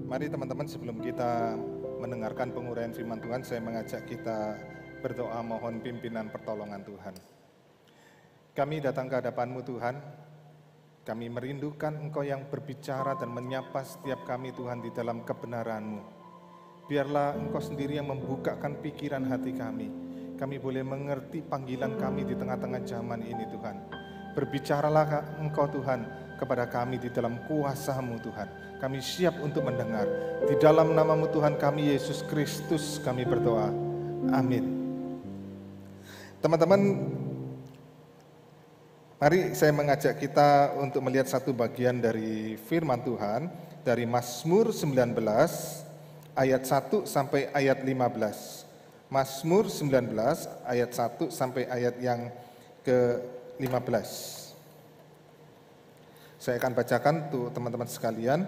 Mari teman-teman, sebelum kita mendengarkan penguraian firman Tuhan, saya mengajak kita berdoa mohon pimpinan pertolongan Tuhan. Kami datang ke hadapan-Mu Tuhan, kami merindukan Engkau yang berbicara dan menyapa setiap kami Tuhan di dalam kebenaran-Mu. Biarlah Engkau sendiri yang membukakan pikiran hati kami boleh mengerti panggilan kami di tengah-tengah zaman ini Tuhan. Berbicaralah Engkau Tuhan kepada kami di dalam kuasa-Mu Tuhan. Kami siap untuk mendengar. Di dalam nama-Mu Tuhan kami Yesus Kristus kami berdoa. Amin. Teman-teman, mari saya mengajak kita untuk melihat satu bagian dari firman Tuhan dari Mazmur 19 ayat 1 sampai ayat 15. Mazmur 19 ayat 1 sampai ayat yang ke-15. Saya akan bacakan tuh teman-teman sekalian.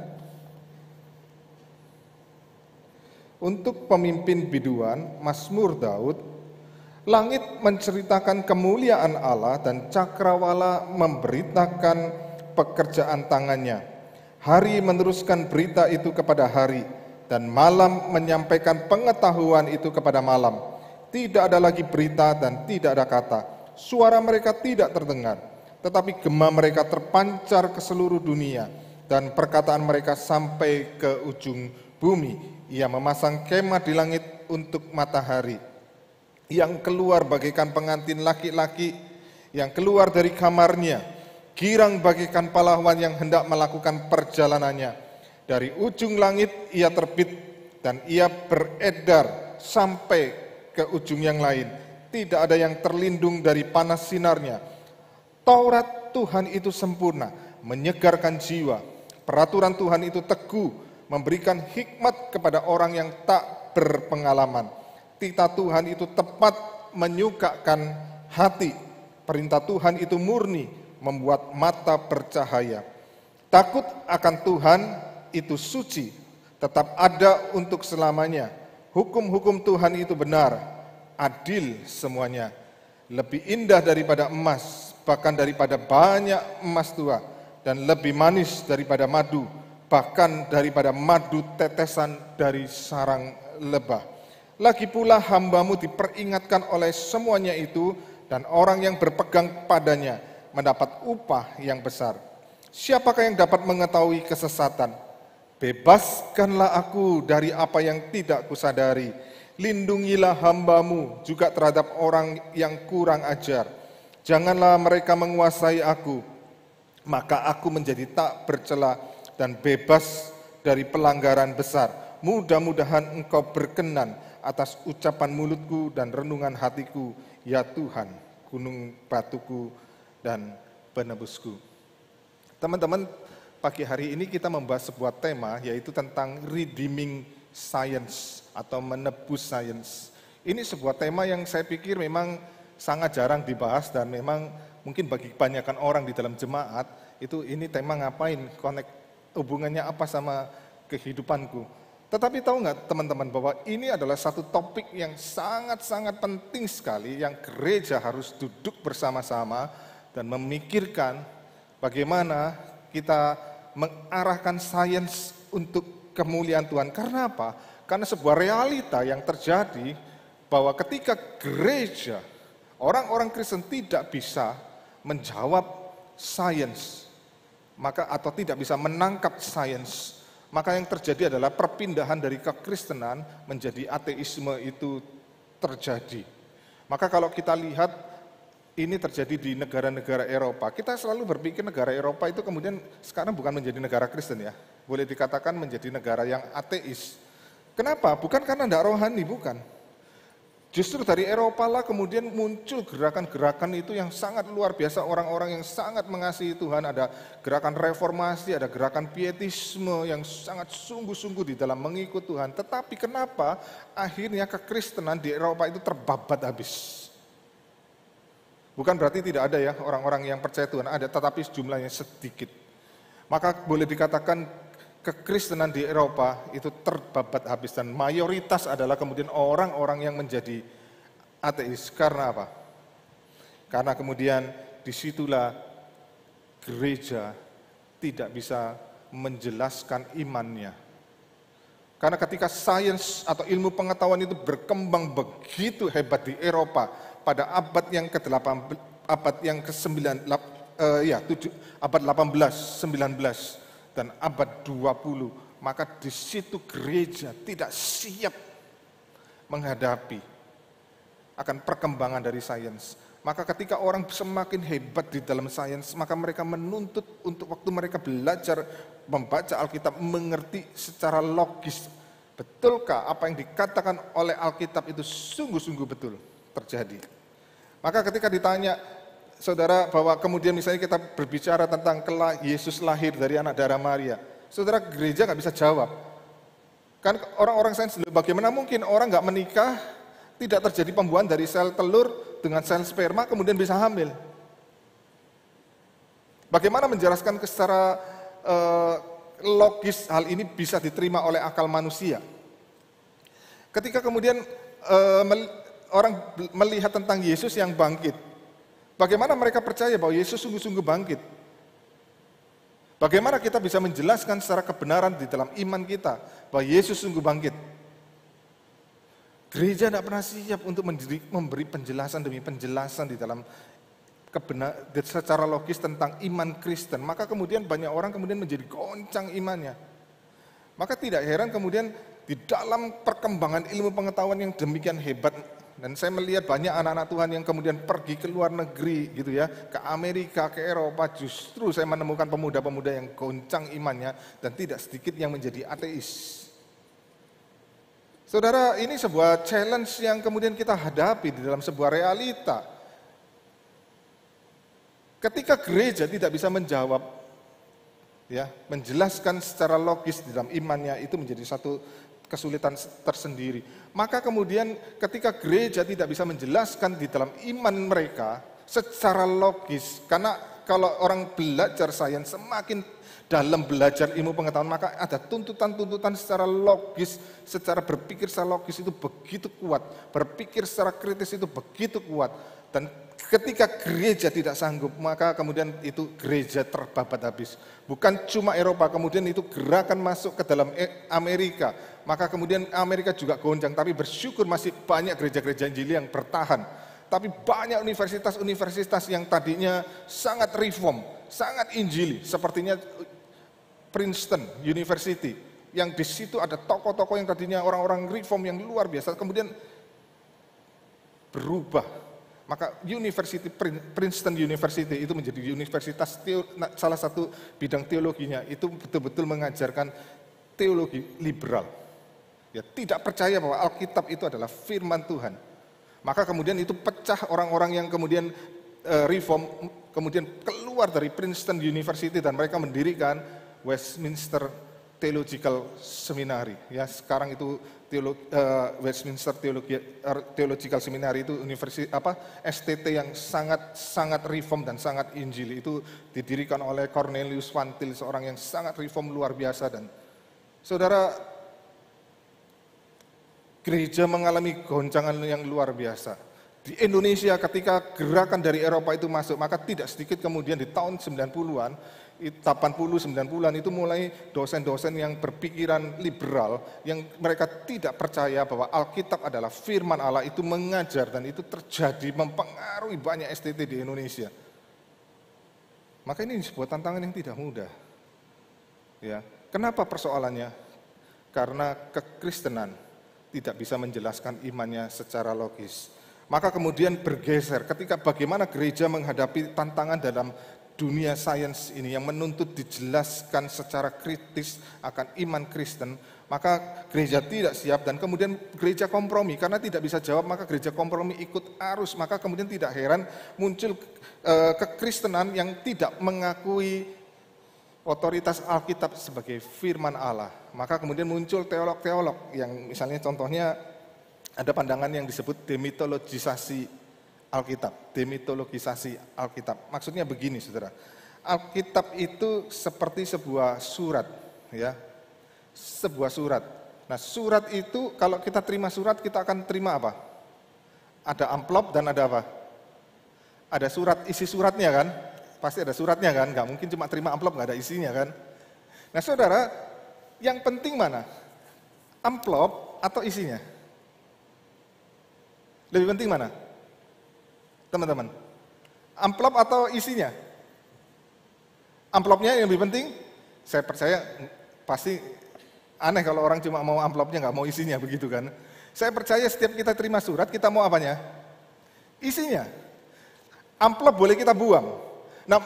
Untuk pemimpin biduan, Mazmur Daud, langit menceritakan kemuliaan Allah dan cakrawala memberitakan pekerjaan tangannya. Hari meneruskan berita itu kepada hari, dan malam menyampaikan pengetahuan itu kepada malam. Tidak ada lagi berita dan tidak ada kata. Suara mereka tidak terdengar, tetapi gema mereka terpancar ke seluruh dunia, dan perkataan mereka sampai ke ujung bumi. Ia memasang kemah di langit untuk matahari, yang keluar bagaikan pengantin laki-laki, yang keluar dari kamarnya, girang bagaikan pahlawan yang hendak melakukan perjalanannya. Dari ujung langit ia terbit, dan ia beredar sampai ke ujung yang lain. Tidak ada yang terlindung dari panas sinarnya. Taurat Tuhan itu sempurna, menyegarkan jiwa. Peraturan Tuhan itu teguh, memberikan hikmat kepada orang yang tak berpengalaman. Titah Tuhan itu tepat, menyukakan hati. Perintah Tuhan itu murni, membuat mata bercahaya. Takut akan Tuhan itu suci, tetap ada untuk selamanya. Hukum-hukum Tuhan itu benar, adil semuanya. Lebih indah daripada emas, bahkan daripada banyak emas tua, dan lebih manis daripada madu, bahkan daripada madu tetesan dari sarang lebah. Lagi pula hamba-Mu diperingatkan oleh semuanya itu, dan orang yang berpegang padanya mendapat upah yang besar. Siapakah yang dapat mengetahui kesesatan? Bebaskanlah aku dari apa yang tidak kusadari. Lindungilah hamba-Mu juga terhadap orang yang kurang ajar. Janganlah mereka menguasai aku, maka aku menjadi tak bercela dan bebas dari pelanggaran besar. Mudah-mudahan Engkau berkenan atas ucapan mulutku dan renungan hatiku, ya Tuhan, gunung batuku dan penebusku. Teman-teman, pagi hari ini kita membahas sebuah tema, yaitu tentang redeeming science atau menebus science. Ini sebuah tema yang saya pikir memang sangat jarang dibahas, dan memang mungkin bagi kebanyakan orang di dalam jemaat itu ini tema ngapain, hubungannya apa sama kehidupanku. Tetapi tahu nggak teman-teman bahwa ini adalah satu topik yang sangat-sangat penting sekali, yang gereja harus duduk bersama-sama dan memikirkan bagaimana kita mengarahkan sains untuk kemuliaan Tuhan. Karena apa? Karena sebuah realita yang terjadi bahwa ketika gereja, orang-orang Kristen tidak bisa menjawab sains, maka atau tidak bisa menangkap sains, maka yang terjadi adalah perpindahan dari kekristenan menjadi ateisme itu terjadi. Maka kalau kita lihat ini terjadi di negara-negara Eropa, kita selalu berpikir negara Eropa itu kemudian sekarang bukan menjadi negara Kristen ya, boleh dikatakan menjadi negara yang ateis. Kenapa? Bukan karena tidak rohani, bukan. Justru dari Eropa lah kemudian muncul gerakan-gerakan itu yang sangat luar biasa, orang-orang yang sangat mengasihi Tuhan. Ada gerakan reformasi, ada gerakan pietisme yang sangat sungguh-sungguh di dalam mengikut Tuhan. Tetapi kenapa akhirnya kekristenan di Eropa itu terbabat habis? Bukan berarti tidak ada ya orang-orang yang percaya Tuhan, ada, tetapi jumlahnya sedikit. Maka boleh dikatakan kekristenan di Eropa itu terbabat habis, dan mayoritas adalah kemudian orang-orang yang menjadi ateis. Karena apa? Karena kemudian disitulah gereja tidak bisa menjelaskan imannya. Karena ketika sains atau ilmu pengetahuan itu berkembang begitu hebat di Eropa pada abad yang ke-8, abad yang ke-9, abad 18, 19 dan abad 20, maka di situ gereja tidak siap menghadapi akan perkembangan dari sains. Maka ketika orang semakin hebat di dalam sains, maka mereka menuntut untuk waktu mereka belajar membaca Alkitab, mengerti secara logis. Betulkah apa yang dikatakan oleh Alkitab itu sungguh-sungguh betul terjadi? Maka ketika ditanya, saudara, bahwa kemudian misalnya kita berbicara tentang Yesus lahir dari anak darah Maria, saudara, gereja nggak bisa jawab. Kan orang-orang sains, bagaimana mungkin orang nggak menikah, tidak terjadi pembuahan dari sel telur dengan sel sperma, kemudian bisa hamil. Bagaimana menjelaskan secara logis hal ini bisa diterima oleh akal manusia? Ketika kemudian orang melihat tentang Yesus yang bangkit, bagaimana mereka percaya bahwa Yesus sungguh-sungguh bangkit? Bagaimana kita bisa menjelaskan secara kebenaran di dalam iman kita bahwa Yesus sungguh bangkit? Gereja tidak pernah siap untuk memberi penjelasan demi penjelasan di dalam secara logis tentang iman Kristen. Maka kemudian banyak orang kemudian menjadi goncang imannya. Maka tidak heran kemudian di dalam perkembangan ilmu pengetahuan yang demikian hebat, dan saya melihat banyak anak-anak Tuhan yang kemudian pergi ke luar negeri gitu ya, ke Amerika, ke Eropa, justru saya menemukan pemuda-pemuda yang goncang imannya dan tidak sedikit yang menjadi ateis. Saudara, ini sebuah challenge yang kemudian kita hadapi di dalam sebuah realita. Ketika gereja tidak bisa menjawab, ya, menjelaskan secara logis di dalam imannya, itu menjadi satu kesulitan tersendiri. Maka kemudian ketika gereja tidak bisa menjelaskan di dalam iman mereka secara logis, karena kalau orang belajar sains, semakin dalam belajar ilmu pengetahuan, maka ada tuntutan-tuntutan secara logis, secara berpikir secara logis itu begitu kuat, berpikir secara kritis itu begitu kuat. Dan ketika gereja tidak sanggup, maka kemudian itu gereja terbabat habis. Bukan cuma Eropa, kemudian itu gerakan masuk ke dalam Amerika, maka kemudian Amerika juga goncang, tapi bersyukur masih banyak gereja-gereja Injili yang bertahan. Tapi banyak universitas-universitas yang tadinya sangat reform, sangat Injili, sepertinya Princeton University, yang di situ ada tokoh-tokoh yang tadinya orang-orang reform yang luar biasa, kemudian berubah. Maka Princeton University itu menjadi universitas salah satu bidang teologinya itu betul-betul mengajarkan teologi liberal. Ya, tidak percaya bahwa Alkitab itu adalah firman Tuhan. Maka kemudian itu pecah orang-orang yang kemudian reform, kemudian keluar dari Princeton University dan mereka mendirikan Westminster Theological Seminary. Ya, sekarang itu Westminster Theological Seminary itu STT yang sangat reform dan sangat Injili. Itu didirikan oleh Cornelius Van Til, seorang yang sangat reform luar biasa. Dan saudara, gereja mengalami goncangan yang luar biasa. Di Indonesia ketika gerakan dari Eropa itu masuk, maka tidak sedikit kemudian di tahun 90-an, 80-90-an itu mulai dosen-dosen yang berpikiran liberal, yang mereka tidak percaya bahwa Alkitab adalah firman Allah, itu mengajar dan itu terjadi mempengaruhi banyak STT di Indonesia. Maka ini sebuah tantangan yang tidak mudah. Ya, kenapa persoalannya? Karena kekristenan tidak bisa menjelaskan imannya secara logis. Maka kemudian bergeser ketika bagaimana gereja menghadapi tantangan dalam dunia sains ini yang menuntut dijelaskan secara kritis akan iman Kristen, maka gereja tidak siap dan kemudian gereja kompromi. Karena tidak bisa jawab, maka gereja kompromi ikut arus. Maka kemudian tidak heran muncul kekristenan yang tidak mengakui otoritas Alkitab sebagai firman Allah. Maka kemudian muncul teolog-teolog yang misalnya contohnya ada pandangan yang disebut demitologisasi Alkitab, demitologisasi Alkitab. Maksudnya begini, saudara. Alkitab itu seperti sebuah surat, ya, sebuah surat. Nah, surat itu kalau kita terima surat, kita akan terima apa? Ada amplop dan ada apa? Ada surat, isi suratnya kan? Pasti ada suratnya kan? Nggak mungkin cuma terima amplop nggak ada isinya kan? Nah, saudara, yang penting mana? Amplop atau isinya? Lebih penting mana? Teman-teman. Amplop atau isinya? Amplopnya yang lebih penting? Saya percaya pasti aneh kalau orang cuma mau amplopnya nggak mau isinya, begitu kan? Saya percaya setiap kita terima surat, kita mau apanya? Isinya. Amplop boleh kita buang. Nah,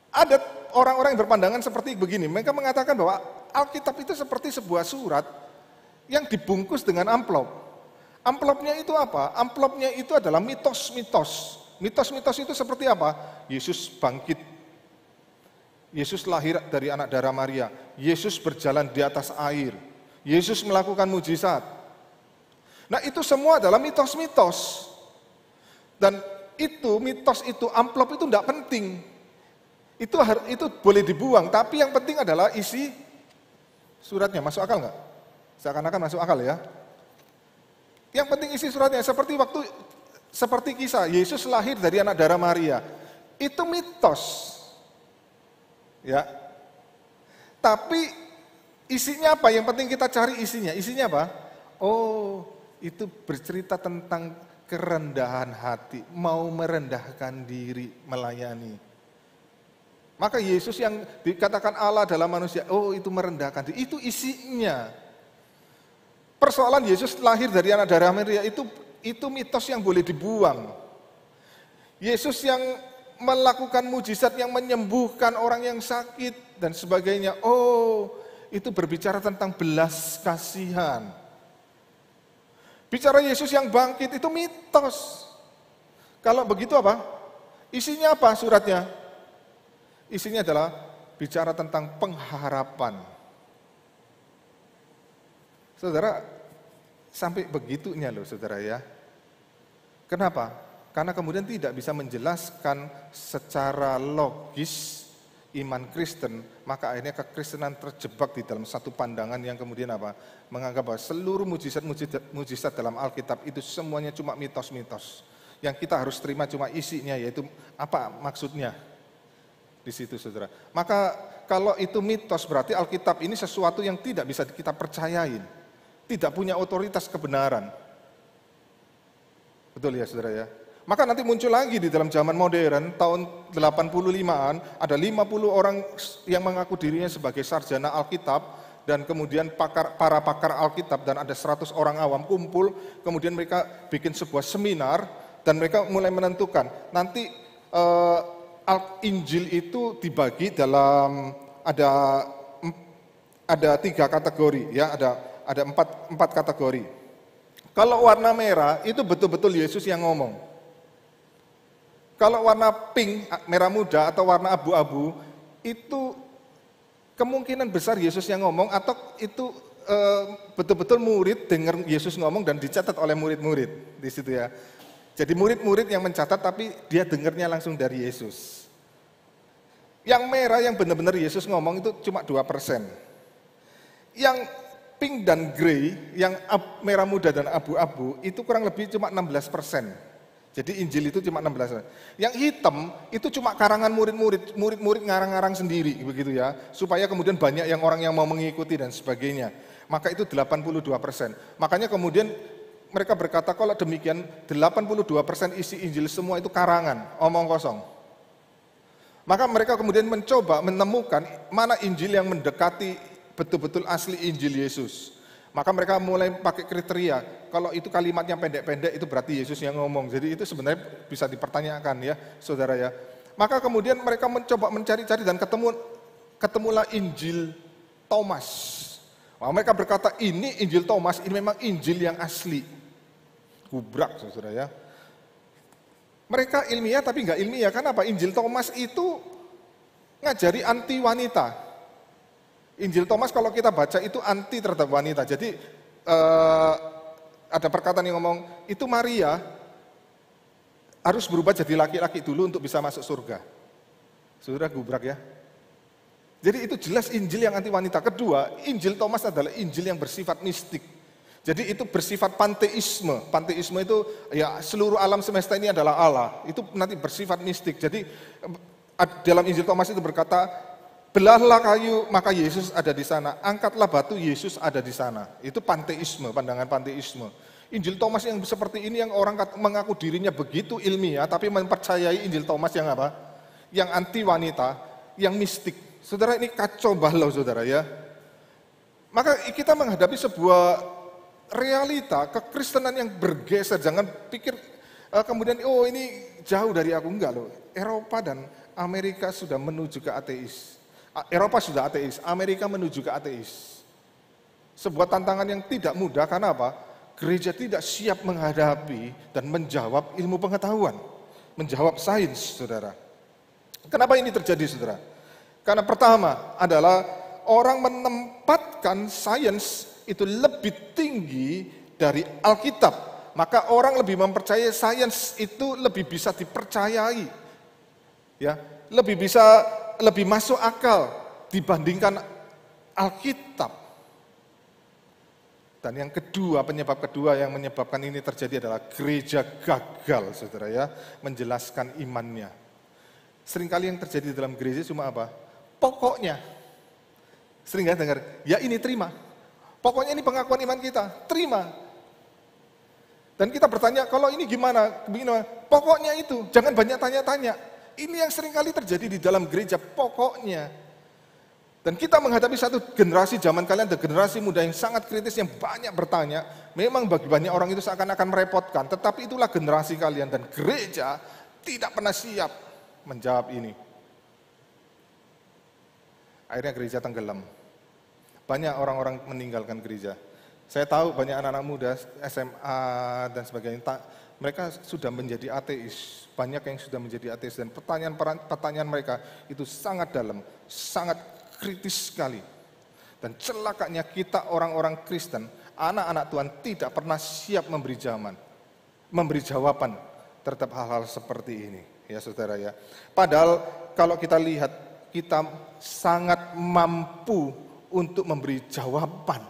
ada orang-orang yang berpandangan seperti begini. Mereka mengatakan bahwa Alkitab itu seperti sebuah surat yang dibungkus dengan amplop. Amplopnya itu apa? Amplopnya itu adalah mitos-mitos. Mitos-mitos itu seperti apa? Yesus bangkit. Yesus lahir dari anak darah Maria. Yesus berjalan di atas air. Yesus melakukan mujizat. Nah, itu semua adalah mitos-mitos. Dan itu, mitos itu, amplop itu tidak penting. Itu boleh dibuang, tapi yang penting adalah isi suratnya. Masuk akal nggak? Seakan-akan masuk akal ya. Yang penting isi suratnya, seperti kisah Yesus lahir dari anak darah Maria. Itu mitos. Ya. Tapi isinya apa? Yang penting kita cari isinya. Isinya apa? Oh, itu bercerita tentang kerendahan hati, mau merendahkan diri, melayani. Maka Yesus yang dikatakan Allah dalam manusia, oh itu merendahkan diri, itu isinya. Persoalan Yesus lahir dari anak darah Maria itu mitos yang boleh dibuang. Yesus yang melakukan mujizat yang menyembuhkan orang yang sakit dan sebagainya, oh itu berbicara tentang belas kasihan. Bicara Yesus yang bangkit itu mitos. Kalau begitu apa? Isinya apa suratnya? Isinya adalah bicara tentang pengharapan. Saudara, sampai begitunya loh saudara ya. Kenapa? Karena kemudian tidak bisa menjelaskan secara logis iman Kristen, maka akhirnya kekristenan terjebak di dalam satu pandangan yang kemudian apa? Menganggap bahwa seluruh mujizat dalam Alkitab itu semuanya cuma mitos-mitos. Yang kita harus terima cuma isinya, yaitu apa maksudnya di situ saudara. Maka kalau itu mitos berarti Alkitab ini sesuatu yang tidak bisa kita percayain. Tidak punya otoritas kebenaran. Betul ya saudara ya? Maka nanti muncul lagi di dalam zaman modern, tahun 85-an, ada 50 orang yang mengaku dirinya sebagai sarjana Alkitab, dan kemudian para pakar Alkitab, dan ada 100 orang awam kumpul, kemudian mereka bikin sebuah seminar, dan mereka mulai menentukan, nanti Injil itu dibagi dalam, ada 3 kategori, ya, ada 4 kategori. Kalau warna merah, itu betul-betul Yesus yang ngomong. Kalau warna pink, merah muda, atau warna abu-abu, itu kemungkinan besar Yesus yang ngomong, atau itu betul-betul murid dengar Yesus ngomong dan dicatat oleh murid-murid di situ ya. Jadi murid-murid yang mencatat, tapi dia dengarnya langsung dari Yesus. Yang merah yang benar-benar Yesus ngomong itu cuma 2%. Yang pink dan grey, yang merah muda dan abu-abu, itu kurang lebih cuma 16%. Jadi Injil itu cuma 16. Yang hitam itu cuma karangan murid-murid ngarang-ngarang sendiri begitu ya, supaya kemudian banyak orang yang mau mengikuti dan sebagainya. Maka itu 82%. Makanya kemudian mereka berkata kalau demikian 82% isi Injil semua itu karangan, omong kosong. Maka mereka kemudian mencoba menemukan mana Injil yang mendekati betul-betul asli Injil Yesus. Maka mereka mulai pakai kriteria, kalau itu kalimatnya pendek-pendek itu berarti Yesus yang ngomong. Jadi itu sebenarnya bisa dipertanyakan ya saudara ya. Maka kemudian mereka mencoba mencari-cari dan ketemulah Injil Thomas. Wah, mereka berkata ini Injil Thomas, ini memang Injil yang asli. Gubrak saudara ya. Mereka ilmiah tapi nggak ilmiah, kenapa? Injil Thomas itu ngajari anti wanita. Injil Thomas kalau kita baca itu anti terhadap wanita. Jadi ada perkataan yang ngomong, itu Maria harus berubah jadi laki-laki dulu untuk bisa masuk surga. Saudara gubrak ya. Jadi itu jelas Injil yang anti wanita. Kedua, Injil Thomas adalah Injil yang bersifat mistik. Jadi itu bersifat panteisme. Panteisme itu ya seluruh alam semesta ini adalah Allah. Itu nanti bersifat mistik. Jadi dalam Injil Thomas itu berkata, Belahlah kayu, maka Yesus ada di sana. Angkatlah batu, Yesus ada di sana. Itu panteisme, pandangan panteisme. Injil Thomas yang seperti ini yang orang mengaku dirinya begitu ilmiah, tapi mempercayai Injil Thomas yang apa? Yang anti wanita, yang mistik. Saudara, ini kacau balau, saudara ya. Maka kita menghadapi sebuah realita kekristenan yang bergeser. Jangan pikir kemudian, oh ini jauh dari aku. Enggak loh. Eropa dan Amerika sudah menuju ke ateis. Eropa sudah ateis, Amerika menuju ke ateis. Sebuah tantangan yang tidak mudah, karena apa? Gereja tidak siap menghadapi dan menjawab ilmu pengetahuan. Menjawab sains, saudara. Kenapa ini terjadi, saudara? Karena pertama adalah orang menempatkan sains itu lebih tinggi dari Alkitab. Maka orang lebih mempercayai sains itu lebih bisa dipercayai. Ya, lebih masuk akal dibandingkan Alkitab. Dan yang kedua, penyebab kedua yang menyebabkan ini terjadi adalah gereja gagal, saudara ya, menjelaskan imannya. Seringkali yang terjadi dalam gereja cuma apa? Pokoknya. Sering nggak dengar? Ya ini terima. Pokoknya ini pengakuan iman kita, terima. Dan kita bertanya, kalau ini gimana? Pokoknya itu, jangan banyak tanya-tanya. Ini yang seringkali terjadi di dalam gereja, pokoknya. Dan kita menghadapi satu generasi zaman kalian, generasi muda yang sangat kritis, yang banyak bertanya. Memang bagi banyak orang itu seakan-akan merepotkan, tetapi itulah generasi kalian. Dan gereja tidak pernah siap menjawab ini. Akhirnya gereja tenggelam. Banyak orang-orang meninggalkan gereja. Saya tahu banyak anak-anak muda, SMA dan sebagainya, mereka sudah menjadi ateis. Banyak yang sudah menjadi ateis, dan pertanyaan mereka itu sangat dalam, sangat kritis sekali. Dan celakanya kita orang-orang Kristen, anak-anak Tuhan tidak pernah siap memberi jawaban terhadap hal-hal seperti ini, ya saudara ya. Padahal kalau kita lihat, kita sangat mampu untuk memberi jawaban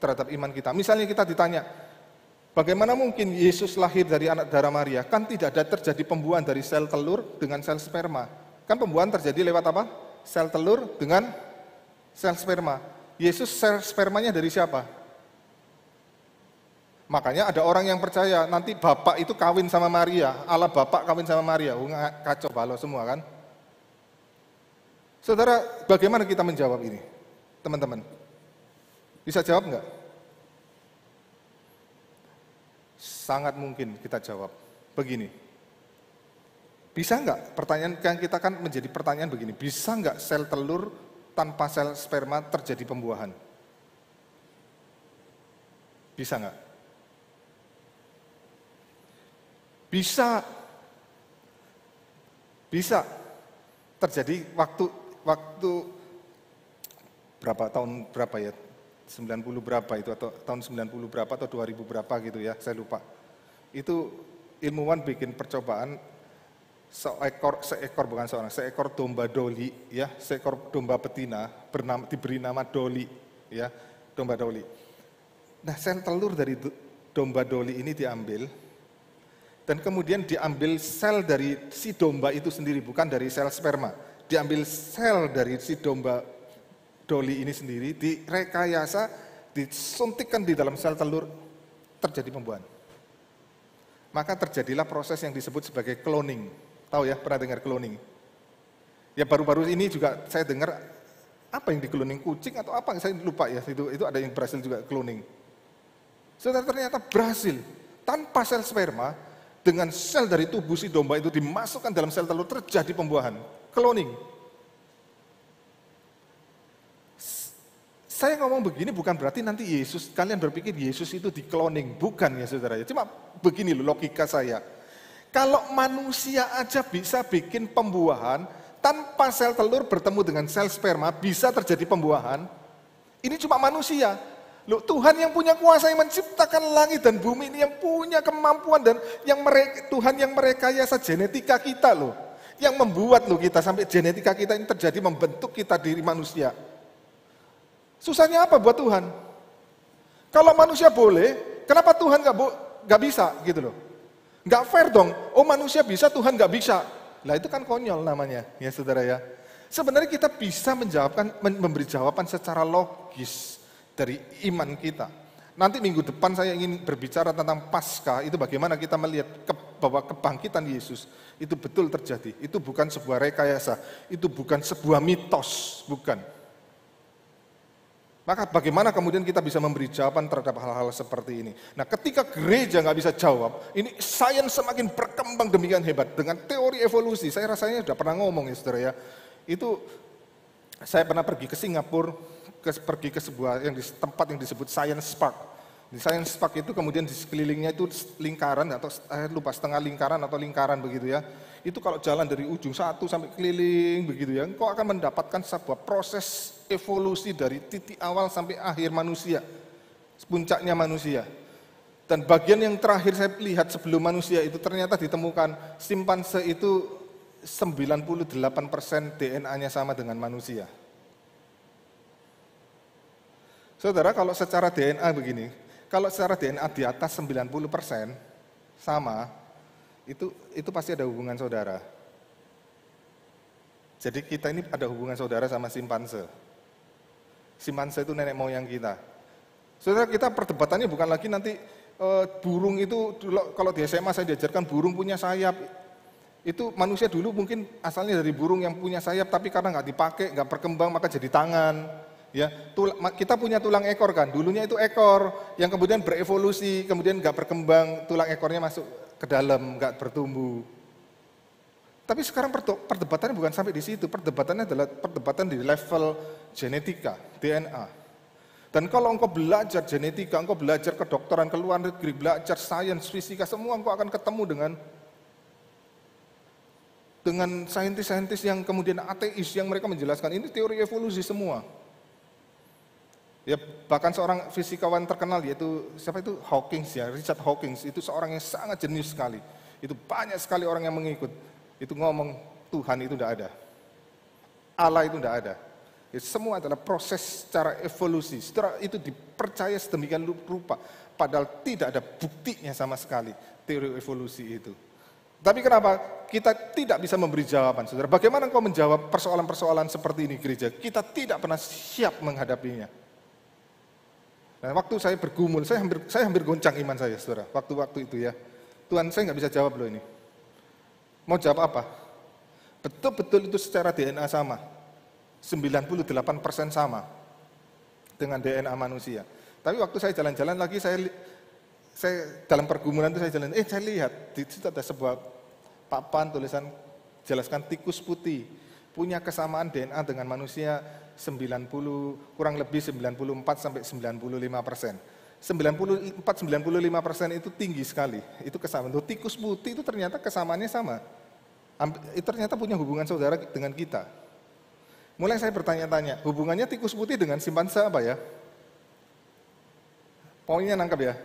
terhadap iman kita. Misalnya kita ditanya, bagaimana mungkin Yesus lahir dari anak darah Maria? Kan tidak ada terjadi pembuahan dari sel telur dengan sel sperma. Kan pembuahan terjadi lewat apa? Sel telur dengan sel sperma. Yesus sel spermanya dari siapa? Makanya ada orang yang percaya nanti Bapak itu kawin sama Maria, Allah Bapak kawin sama Maria. Kacau balau semua kan? Saudara, bagaimana kita menjawab ini? Teman-teman, bisa jawab enggak? Sangat mungkin kita jawab begini. Bisa enggak? Pertanyaan yang kita kan menjadi pertanyaan begini. Bisa enggak sel telur tanpa sel sperma terjadi pembuahan? Bisa enggak? Bisa. Bisa. Terjadi waktu berapa tahun berapa ya? 90 berapa itu, atau tahun 90 berapa atau 2000 berapa gitu ya, saya lupa. Itu ilmuwan bikin percobaan seekor domba doli ya, seekor domba betina diberi nama Doli ya, domba Doli. Nah, sel telur dari domba Doli ini diambil, dan kemudian diambil sel dari si domba itu sendiri, bukan dari sel sperma. Diambil sel dari si domba Doli ini sendiri, direkayasa, disuntikkan di dalam sel telur, terjadi pembuahan. Maka terjadilah proses yang disebut sebagai cloning. Tahu ya, pernah dengar cloning? Ya baru-baru ini juga saya dengar, apa yang di cloning, kucing atau apa, saya lupa ya, itu ada yang berhasil juga cloning. Saudara, ternyata berhasil, tanpa sel sperma, dengan sel dari tubuh si domba itu dimasukkan dalam sel telur, terjadi pembuahan, cloning. Saya ngomong begini bukan berarti nanti Yesus, kalian berpikir Yesus itu di cloning, bukan ya saudara. Cuma begini loh logika saya. Kalau manusia aja bisa bikin pembuahan, tanpa sel telur bertemu dengan sel sperma, bisa terjadi pembuahan. Ini cuma manusia. Loh, Tuhan yang punya kuasa, yang menciptakan langit dan bumi ini, yang punya kemampuan, dan Tuhan yang merekayasa genetika kita loh. Yang membuat loh kita, sampai genetika kita ini terjadi, membentuk kita diri manusia. Susahnya apa buat Tuhan? Kalau manusia boleh, kenapa Tuhan nggak bisa gitu loh? Nggak fair dong. Oh manusia bisa, Tuhan nggak bisa. Lah itu kan konyol namanya, ya saudara ya. Sebenarnya kita bisa memberi jawaban secara logis dari iman kita. Nanti minggu depan saya ingin berbicara tentang Paskah, itu bagaimana kita melihat bahwa kebangkitan Yesus itu betul terjadi. Itu bukan sebuah rekayasa, itu bukan sebuah mitos, bukan. Maka bagaimana kemudian kita bisa memberi jawaban terhadap hal-hal seperti ini. Nah, ketika gereja nggak bisa jawab, ini sains semakin berkembang demikian hebat. Dengan teori evolusi, saya rasanya sudah pernah ngomong ya saudara ya. Itu saya pernah pergi ke Singapura, pergi ke sebuah tempat yang disebut Science Park. Di Science Park itu kemudian di sekelilingnya itu lingkaran atau saya lupa setengah lingkaran atau lingkaran begitu ya. Itu kalau jalan dari ujung satu sampai keliling begitu ya, engkau akan mendapatkan sebuah proses evolusi dari titik awal sampai akhir manusia, puncaknya manusia. Dan bagian yang terakhir saya lihat sebelum manusia itu ternyata ditemukan simpanse itu 98% DNA-nya sama dengan manusia. Saudara, kalau secara DNA begini, kalau secara DNA di atas 90% sama, itu pasti ada hubungan saudara. Jadi kita ini ada hubungan saudara sama simpanse. Simpanse itu nenek moyang kita. Saudara, kita perdebatannya bukan lagi nanti burung itu, kalau di SMA saya diajarkan burung punya sayap. Itu manusia dulu mungkin asalnya dari burung yang punya sayap, tapi karena nggak dipakai, nggak berkembang, maka jadi tangan. Ya, kita punya tulang ekor kan, dulunya itu ekor yang kemudian berevolusi, kemudian nggak berkembang, tulang ekornya masuk ke dalam, nggak bertumbuh. Tapi sekarang perdebatannya bukan sampai di situ, perdebatannya adalah perdebatan di level genetika, DNA. Dan kalau engkau belajar genetika, engkau belajar kedokteran, ke luar negeri, belajar sains, fisika, semua engkau akan ketemu dengan saintis-saintis yang kemudian ateis yang mereka menjelaskan ini teori evolusi semua. Ya, bahkan seorang fisikawan terkenal yaitu siapa itu Hawking ya, Richard Hawking itu seorang yang sangat jenius sekali. Itu banyak sekali orang yang mengikut. Itu ngomong Tuhan itu tidak ada. Allah itu tidak ada. Ya, semua adalah proses secara evolusi. Setelah itu dipercaya sedemikian rupa, padahal tidak ada buktinya sama sekali teori evolusi itu. Tapi kenapa kita tidak bisa memberi jawaban, saudara? Bagaimana engkau menjawab persoalan-persoalan seperti ini gereja? Kita tidak pernah siap menghadapinya. Nah, waktu saya bergumul, saya hampir goncang iman saya, saudara. Waktu-waktu itu ya, Tuhan saya nggak bisa jawab loh ini. Mau jawab apa? Betul-betul itu secara DNA sama. 98% sama dengan DNA manusia. Tapi waktu saya jalan-jalan lagi, saya dalam pergumulan itu saya lihat di situ ada sebuah papan tulisan jelaskan tikus putih punya kesamaan DNA dengan manusia kurang lebih 94 sampai 95%. 94-95% itu tinggi sekali. Itu kesamaan. Tikus putih itu ternyata kesamaannya sama. Itu ternyata punya hubungan saudara dengan kita. Mulai saya bertanya-tanya, hubungannya tikus putih dengan simpanse apa ya? Poinnya nangkep ya?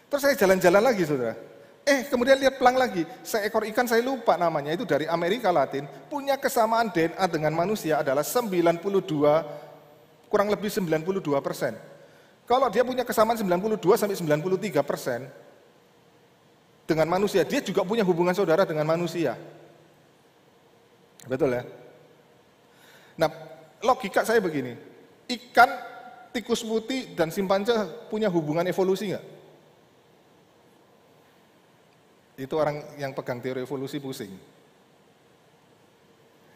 Terus saya jalan-jalan lagi saudara. Kemudian lihat pelang lagi, seekor ikan saya lupa namanya, itu dari Amerika Latin, punya kesamaan DNA dengan manusia adalah 92, kurang lebih 92%. Kalau dia punya kesamaan 92 sampai 93% dengan manusia, dia juga punya hubungan saudara dengan manusia. Betul ya? Nah, logika saya begini, ikan, tikus putih, dan simpanse punya hubungan evolusi nggak? Itu orang yang pegang teori evolusi pusing.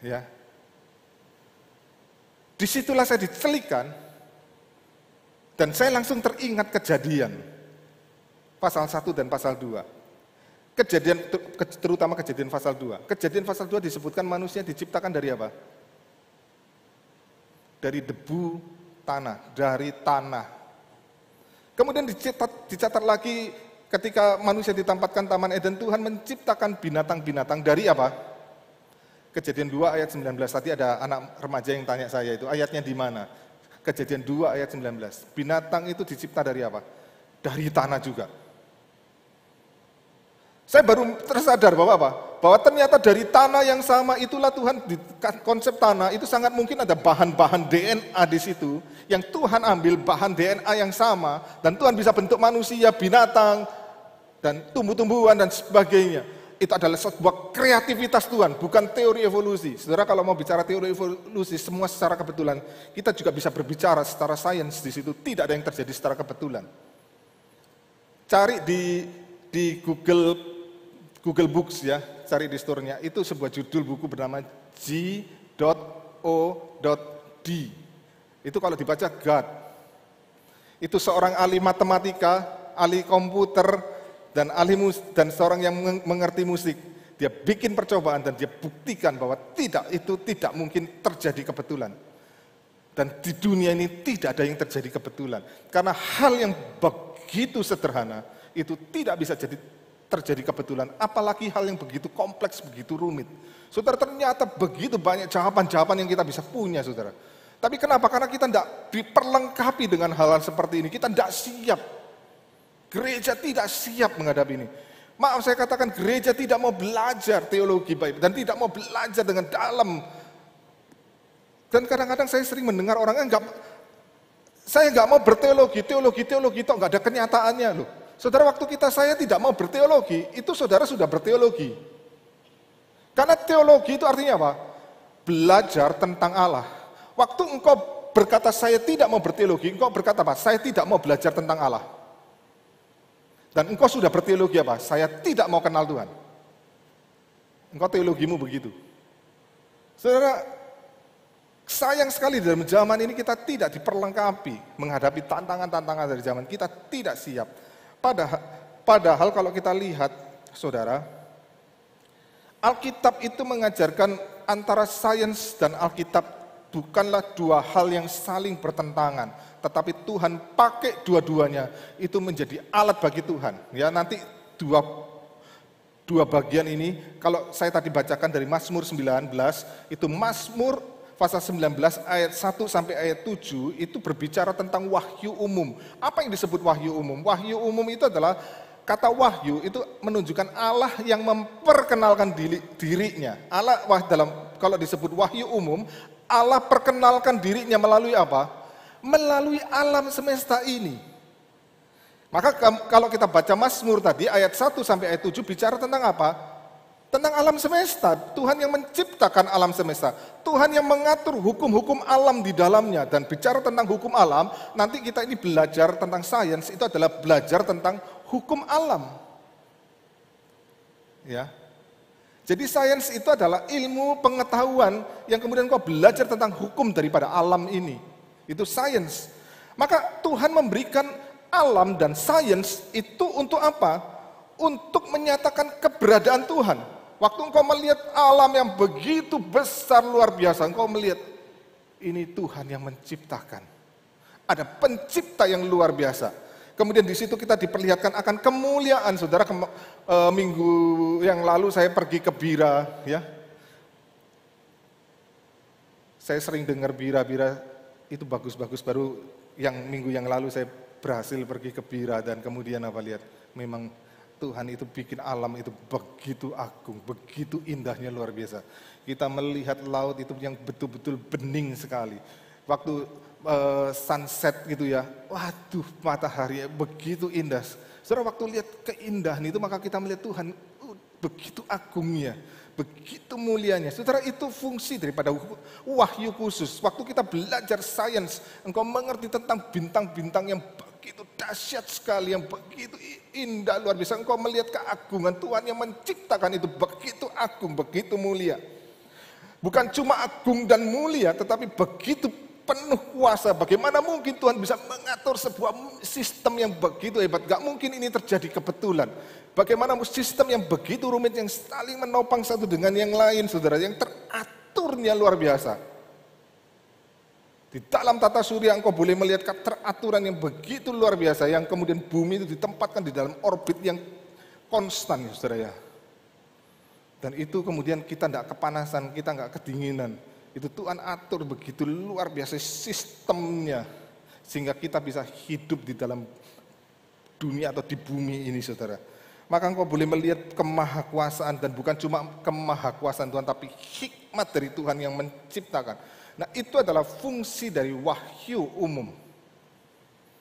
Ya. Disitulah saya dicelikan, dan saya langsung teringat Kejadian, pasal 1 dan pasal 2. Kejadian, terutama Kejadian pasal 2. Kejadian pasal 2 disebutkan manusia diciptakan dari apa? Dari debu tanah, dari tanah. Kemudian dicatat lagi ketika manusia ditempatkan Taman Eden, Tuhan menciptakan binatang-binatang dari apa? Kejadian 2 ayat 19, tadi ada anak remaja yang tanya saya itu, ayatnya di mana? Kejadian 2 ayat 19, binatang itu dicipta dari apa? Dari tanah juga. Saya baru tersadar bahwa apa? Bahwa ternyata dari tanah yang sama itulah Tuhan, di konsep tanah itu sangat mungkin ada bahan-bahan DNA di situ, yang Tuhan ambil bahan DNA yang sama, dan Tuhan bisa bentuk manusia, binatang, dan tumbuh-tumbuhan dan sebagainya. itu adalah sebuah kreativitas Tuhan, bukan teori evolusi. Saudara, kalau mau bicara teori evolusi, semua secara kebetulan, kita juga bisa berbicara secara sains di situ. Tidak ada yang terjadi secara kebetulan. Cari di Google Books ya, cari di store-nya. Itu sebuah judul buku bernama G.O.D. Itu kalau dibaca God. Itu seorang ahli matematika, ahli komputer, dan seorang yang mengerti musik. Dia bikin percobaan dan dia buktikan bahwa itu tidak mungkin terjadi kebetulan. Dan di dunia ini tidak ada yang terjadi kebetulan. Karena hal yang begitu sederhana itu tidak bisa terjadi kebetulan. Apalagi hal yang begitu kompleks, begitu rumit. Saudara, ternyata begitu banyak jawaban-jawaban yang kita bisa punya, saudara. Tapi kenapa? Karena kita tidak diperlengkapi dengan hal-hal seperti ini. Kita tidak siap. Gereja tidak siap menghadapi ini. Maaf saya katakan, gereja tidak mau belajar teologi baik dan tidak mau belajar dengan dalam. Dan kadang-kadang saya sering mendengar orang saya nggak mau berteologi, teologi itu nggak ada kenyataannya loh. Saudara, waktu saya tidak mau berteologi, itu saudara sudah berteologi. Karena teologi itu artinya apa? Belajar tentang Allah. Waktu engkau berkata saya tidak mau berteologi, engkau berkata apa? Saya tidak mau belajar tentang Allah. Dan engkau sudah berteologi apa? Saya tidak mau kenal Tuhan. Engkau teologimu begitu. Saudara, sayang sekali dalam zaman ini kita tidak diperlengkapi menghadapi tantangan-tantangan dari zaman. Kita tidak siap. Padahal kalau kita lihat, saudara, Alkitab itu mengajarkan antara sains dan Alkitab bukanlah dua hal yang saling bertentangan. Tetapi Tuhan pakai dua-duanya, itu menjadi alat bagi Tuhan. Ya, nanti dua bagian ini, kalau saya tadi bacakan dari Mazmur 19, itu Mazmur pasal 19 ayat 1 sampai ayat 7, itu berbicara tentang wahyu umum. Apa yang disebut wahyu umum? Wahyu umum itu adalah, kata wahyu itu menunjukkan Allah yang memperkenalkan dirinya. Allah kalau disebut wahyu umum, Allah perkenalkan dirinya melalui apa? Melalui alam semesta ini. Maka kalau kita baca Mazmur tadi ayat 1 sampai ayat 7 bicara tentang apa? Tentang alam semesta. Tuhan yang menciptakan alam semesta. Tuhan yang mengatur hukum-hukum alam di dalamnya. Dan bicara tentang hukum alam, nanti kita ini belajar tentang sains, itu adalah belajar tentang hukum alam. Ya. Jadi sains itu adalah ilmu pengetahuan yang kemudian kau belajar tentang hukum daripada alam ini. Itu sains. Maka Tuhan memberikan alam dan sains itu untuk apa? Untuk menyatakan keberadaan Tuhan. Waktu engkau melihat alam yang begitu besar luar biasa, engkau melihat ini Tuhan yang menciptakan. Ada pencipta yang luar biasa. Kemudian di situ kita diperlihatkan akan kemuliaan. Saudara, minggu yang lalu saya pergi ke Bira, ya. Saya sering dengar Bira itu bagus-bagus. Baru yang minggu yang lalu saya berhasil pergi ke Bira dan kemudian lihat, memang Tuhan itu bikin alam itu begitu agung, begitu indahnya, luar biasa. Kita melihat laut itu yang betul-betul bening sekali. Waktu sunset gitu ya, waduh, matahari begitu indah. Saudara, waktu lihat keindahan itu maka kita melihat Tuhan begitu agungnya, begitu mulianya. Saudara, itu fungsi daripada wahyu khusus. Waktu kita belajar sains, engkau mengerti tentang bintang-bintang yang begitu dahsyat sekali, yang begitu indah, luar biasa. Engkau melihat keagungan Tuhan yang menciptakan itu begitu agung, begitu mulia. Bukan cuma agung dan mulia, tetapi begitu penuh kuasa. Bagaimana mungkin Tuhan bisa mengatur sebuah sistem yang begitu hebat? Gak mungkin ini terjadi kebetulan. Bagaimana sistem yang begitu rumit, yang saling menopang satu dengan yang lain, saudara, yang teraturnya luar biasa. Di dalam tata surya engkau boleh melihat keteraturan yang begitu luar biasa, yang kemudian bumi itu ditempatkan di dalam orbit yang konstan, saudara ya. Dan itu kemudian kita tidak kepanasan, kita nggak kedinginan. Itu Tuhan atur begitu luar biasa sistemnya, sehingga kita bisa hidup di dalam dunia atau di bumi ini, saudara. Maka engkau boleh melihat kemahakuasaan, dan bukan cuma kemahakuasaan Tuhan, tapi hikmat dari Tuhan yang menciptakan. Nah, itu adalah fungsi dari wahyu umum.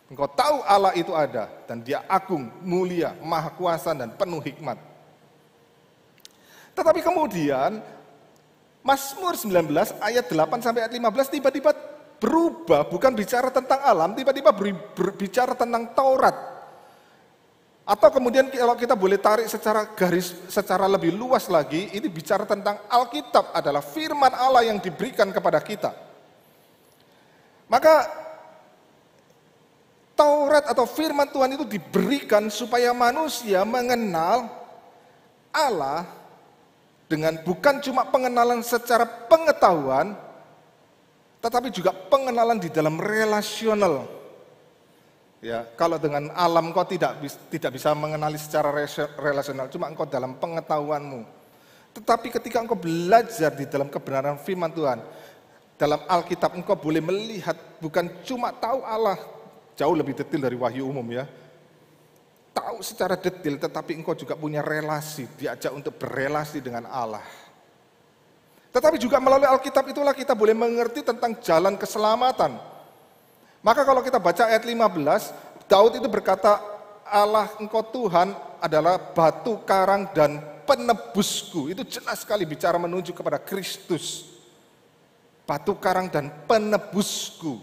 Engkau tahu Allah itu ada, dan dia agung, mulia, maha kuasa, dan penuh hikmat. Tetapi kemudian Mazmur 19 ayat 8 sampai ayat 15 tiba-tiba berubah, bukan bicara tentang alam, tiba-tiba berbicara tentang Taurat. Atau kemudian kalau kita boleh tarik secara lebih luas lagi, ini bicara tentang Alkitab adalah firman Allah yang diberikan kepada kita. Maka Taurat atau firman Tuhan itu diberikan supaya manusia mengenal Allah dengan bukan cuma pengenalan secara pengetahuan, tetapi juga pengenalan di dalam relasional. Ya, kalau dengan alam kau tidak bisa mengenali secara relasional, cuma engkau dalam pengetahuanmu. Tetapi ketika engkau belajar di dalam kebenaran firman Tuhan, dalam Alkitab engkau boleh melihat bukan cuma tahu Allah, jauh lebih detail dari wahyu umum ya. Tahu secara detail, tetapi engkau juga punya relasi, diajak untuk berelasi dengan Allah. Tetapi juga melalui Alkitab itulah kita boleh mengerti tentang jalan keselamatan. Maka kalau kita baca ayat 15, Daud itu berkata, Allah engkau Tuhan adalah batu karang dan penebusku. Itu jelas sekali bicara menuju kepada Kristus. Batu karang dan penebusku.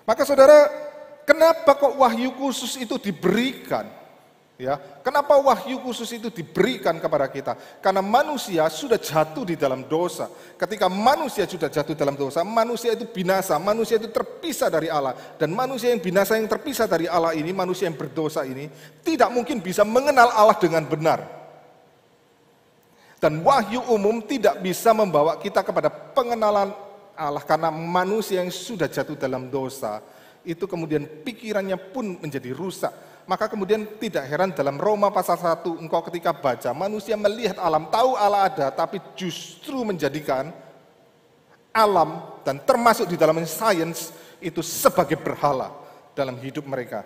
Maka saudara, kenapa kok wahyu khusus itu diberikan? Ya, kenapa wahyu khusus itu diberikan kepada kita? Karena manusia sudah jatuh di dalam dosa. Ketika manusia sudah jatuh dalam dosa, manusia itu binasa, manusia itu terpisah dari Allah. Dan manusia yang binasa, yang terpisah dari Allah ini, manusia yang berdosa ini, tidak mungkin bisa mengenal Allah dengan benar. Dan wahyu umum tidak bisa membawa kita kepada pengenalan Allah, karena manusia yang sudah jatuh dalam dosa, itu kemudian pikirannya pun menjadi rusak. Maka kemudian tidak heran dalam Roma pasal 1, engkau ketika baca, manusia melihat alam, tahu Allah ada, tapi justru menjadikan alam dan termasuk di dalam sains itu sebagai berhala dalam hidup mereka.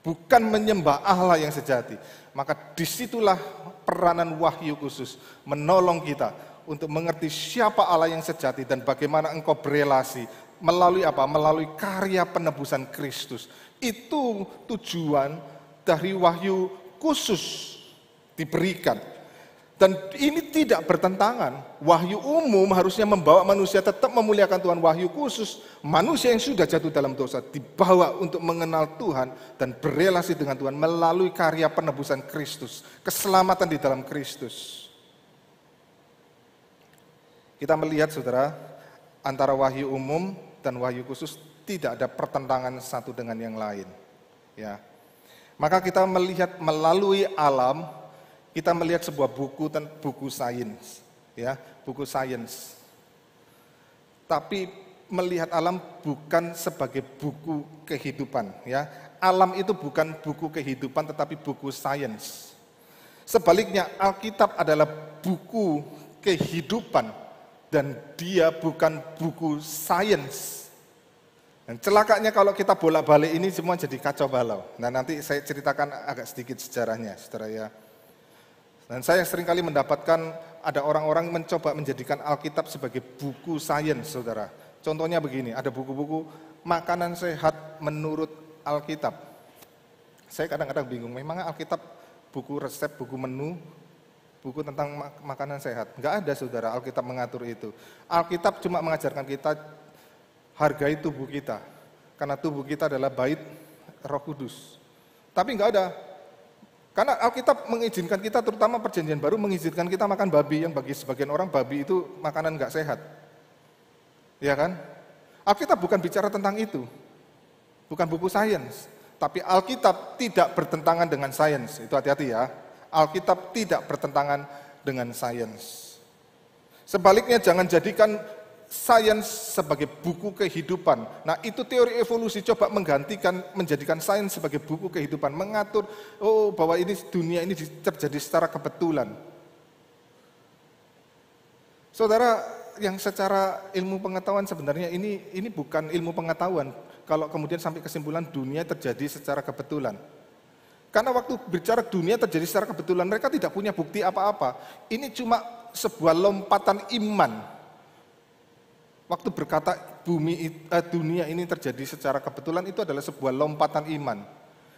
Bukan menyembah Allah yang sejati. Maka disitulah peranan wahyu khusus menolong kita untuk mengerti siapa Allah yang sejati dan bagaimana engkau berelasi. Melalui apa? Melalui karya penebusan Kristus. Itu tujuan dari wahyu khusus diberikan. Dan ini tidak bertentangan. Wahyu umum harusnya membawa manusia tetap memuliakan Tuhan. Wahyu khusus, manusia yang sudah jatuh dalam dosa dibawa untuk mengenal Tuhan dan berelasi dengan Tuhan melalui karya penebusan Kristus. Keselamatan di dalam Kristus. Kita melihat saudara, antara wahyu umum dan wahyu khusus tidak ada pertentangan satu dengan yang lain. Ya. Maka kita melihat melalui alam, kita melihat sebuah buku sains, ya, buku sains. Tapi melihat alam bukan sebagai buku kehidupan, ya. Alam itu bukan buku kehidupan tetapi buku sains. Sebaliknya Alkitab adalah buku kehidupan dan dia bukan buku sains. Dan celakanya kalau kita bolak-balik ini semua jadi kacau balau. Nah nanti saya ceritakan agak sedikit sejarahnya, saudara ya. Dan saya seringkali mendapatkan ada orang-orang mencoba menjadikan Alkitab sebagai buku sains, saudara. Contohnya begini, ada buku-buku makanan sehat menurut Alkitab. Saya kadang-kadang bingung, memang Alkitab buku resep, buku menu, buku tentang makanan sehat? Enggak ada saudara, Alkitab mengatur itu. Alkitab cuma mengajarkan kita hargai tubuh kita, karena tubuh kita adalah bait Roh Kudus. Tapi enggak ada, karena Alkitab mengizinkan kita, terutama perjanjian baru mengizinkan kita makan babi, yang bagi sebagian orang babi itu makanan enggak sehat. Ya kan? Alkitab bukan bicara tentang itu, bukan buku sains. Tapi Alkitab tidak bertentangan dengan sains, itu hati-hati ya. Alkitab tidak bertentangan dengan sains. Sebaliknya jangan jadikan sains sebagai buku kehidupan. Nah itu teori evolusi coba menjadikan sains sebagai buku kehidupan. Mengatur, bahwa ini dunia ini terjadi secara kebetulan. Saudara, yang secara ilmu pengetahuan sebenarnya ini bukan ilmu pengetahuan. Kalau kemudian sampai kesimpulan dunia terjadi secara kebetulan. Karena waktu bicara dunia terjadi secara kebetulan, mereka tidak punya bukti apa-apa. Ini cuma sebuah lompatan iman. Waktu berkata dunia ini terjadi secara kebetulan, itu adalah sebuah lompatan iman.